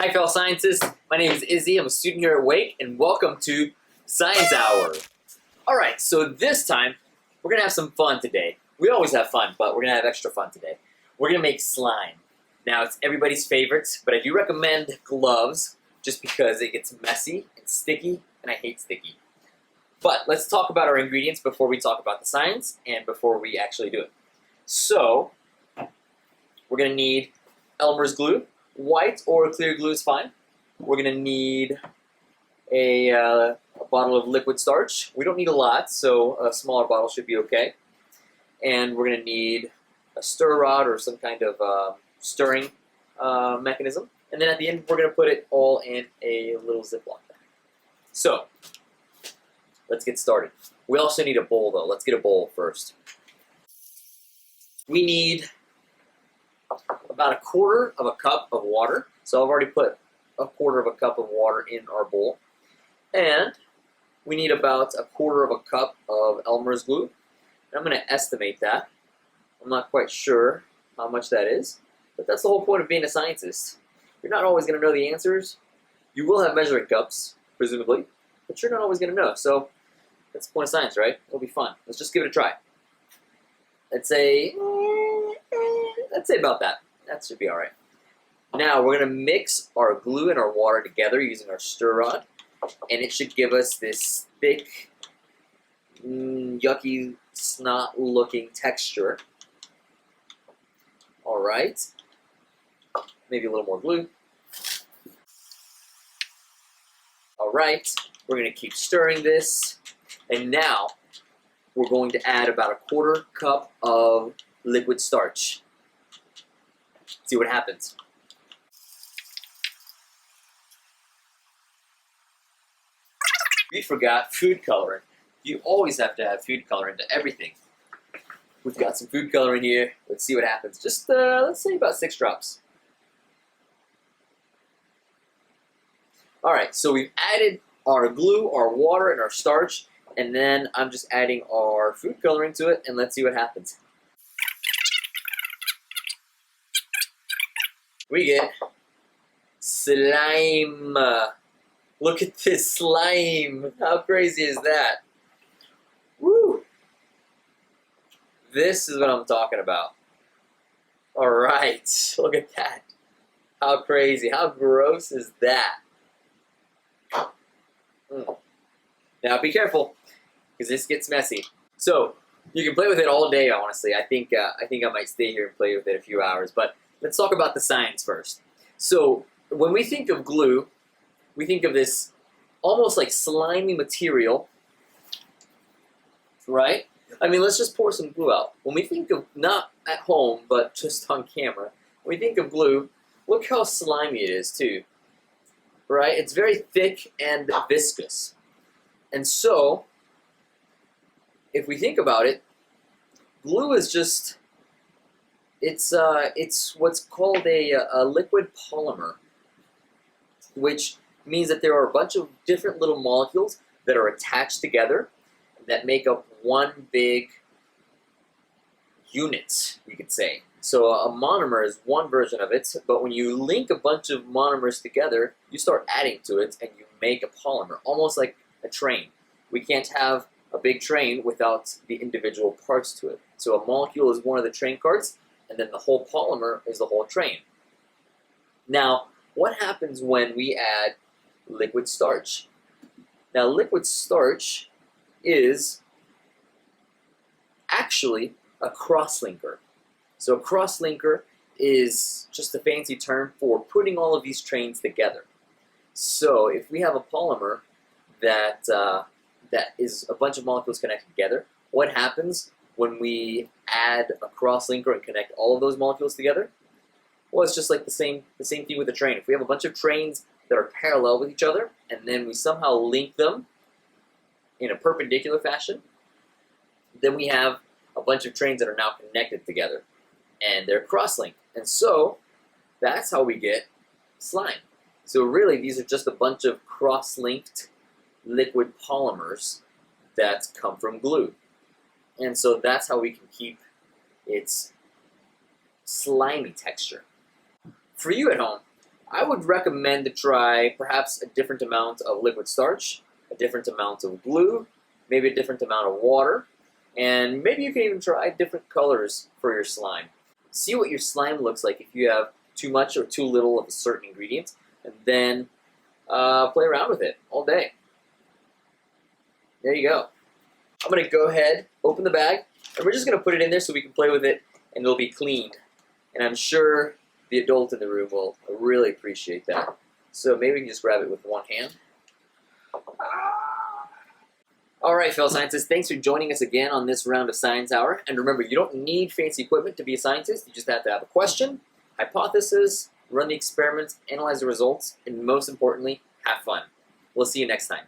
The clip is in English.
Hi fellow scientists, my name is Izzy, I'm a student here at Wake, and welcome to Science Hour. Alright, so this time, we're going to have some fun today. We always have fun, but we're going to have extra fun today. We're going to make slime. Now, it's everybody's favorite, but I do recommend gloves, just because it gets messy and sticky, and I hate sticky. But let's talk about our ingredients before we talk about the science, and before we actually do it. So, we're going to need Elmer's glue. White or clear glue is fine. We're going to need a bottle of liquid starch. We don't need a lot, so a smaller bottle should be okay. And we're going to need a stir rod or some kind of stirring mechanism. And then at the end, we're going to put it all in a little Ziploc bag. So, let's get started. We also need a bowl, though. Let's get a bowl first. We need about 1/4 of a cup of water. So I've already put 1/4 of a cup of water in our bowl. And we need about 1/4 of a cup of Elmer's glue. And I'm going to estimate that. I'm not quite sure how much that is, but that's the whole point of being a scientist. You're not always going to know the answers. You will have measuring cups, presumably, but you're not always going to know. So that's the point of science, right? It'll be fun. Let's just give it a try. Let's say about that. That should be all right. Now we're going to mix our glue and our water together using our stir rod, and it should give us this thick, yucky, snot-looking texture. All right. Maybe a little more glue. All right. We're going to keep stirring this, and now we're going to add about 1/4 cup of liquid starch. See what happens. We forgot food coloring. You always have to have food coloring to everything. We've got some food coloring here. Let's see what happens. Just, let's say about 6 drops. All right, so we've added our glue, our water, and our starch, and then I'm just adding our food coloring to it, and let's see what happens. We get slime. Look at this slime. How crazy is that? Woo! This is what I'm talking about. All right, look at that. How crazy, how gross is that? Now be careful, because this gets messy. So, you can play with it all day, honestly. I think I might stay here and play with it a few hours, but let's talk about the science first. So, when we think of glue, we think of this almost like slimy material, right? I mean, let's just pour some glue out. When we think of, not at home, but just on camera, when we think of glue, look how slimy it is, too. Right? It's very thick and viscous. And so, if we think about it, glue is just, it's what's called a liquid polymer, which means that there are a bunch of different little molecules that are attached together that make up one big unit, you could say. So a monomer is one version of it, but when you link a bunch of monomers together, you start adding to it and you make a polymer, almost like a train. We can't have a big train without the individual parts to it. So a molecule is one of the train carts, and then the whole polymer is the whole train. Now, what happens when we add liquid starch? Now, liquid starch is actually a crosslinker. So a crosslinker is just a fancy term for putting all of these trains together. So if we have a polymer that is a bunch of molecules connected together, what happens when we add a crosslinker and connect all of those molecules together? Well, it's just like the same thing with a train. If we have a bunch of trains that are parallel with each other, and then we somehow link them in a perpendicular fashion, then we have a bunch of trains that are now connected together, and they're cross-linked. And so, that's how we get slime. So really, these are just a bunch of cross-linked liquid polymers that come from glue. And so that's how we can keep its slimy texture. For you at home, I would recommend to try perhaps a different amount of liquid starch, a different amount of glue, maybe a different amount of water, and maybe you can even try different colors for your slime. See what your slime looks like if you have too much or too little of a certain ingredient, and then play around with it all day. There you go. I'm going to go ahead, open the bag, and we're just going to put it in there so we can play with it, and it'll be clean. And I'm sure the adult in the room will really appreciate that. So maybe we can just grab it with one hand. All right, fellow scientists, thanks for joining us again on this round of Science Hour. And remember, you don't need fancy equipment to be a scientist. You just have to have a question, hypothesis, run the experiments, analyze the results, and most importantly, have fun. We'll see you next time.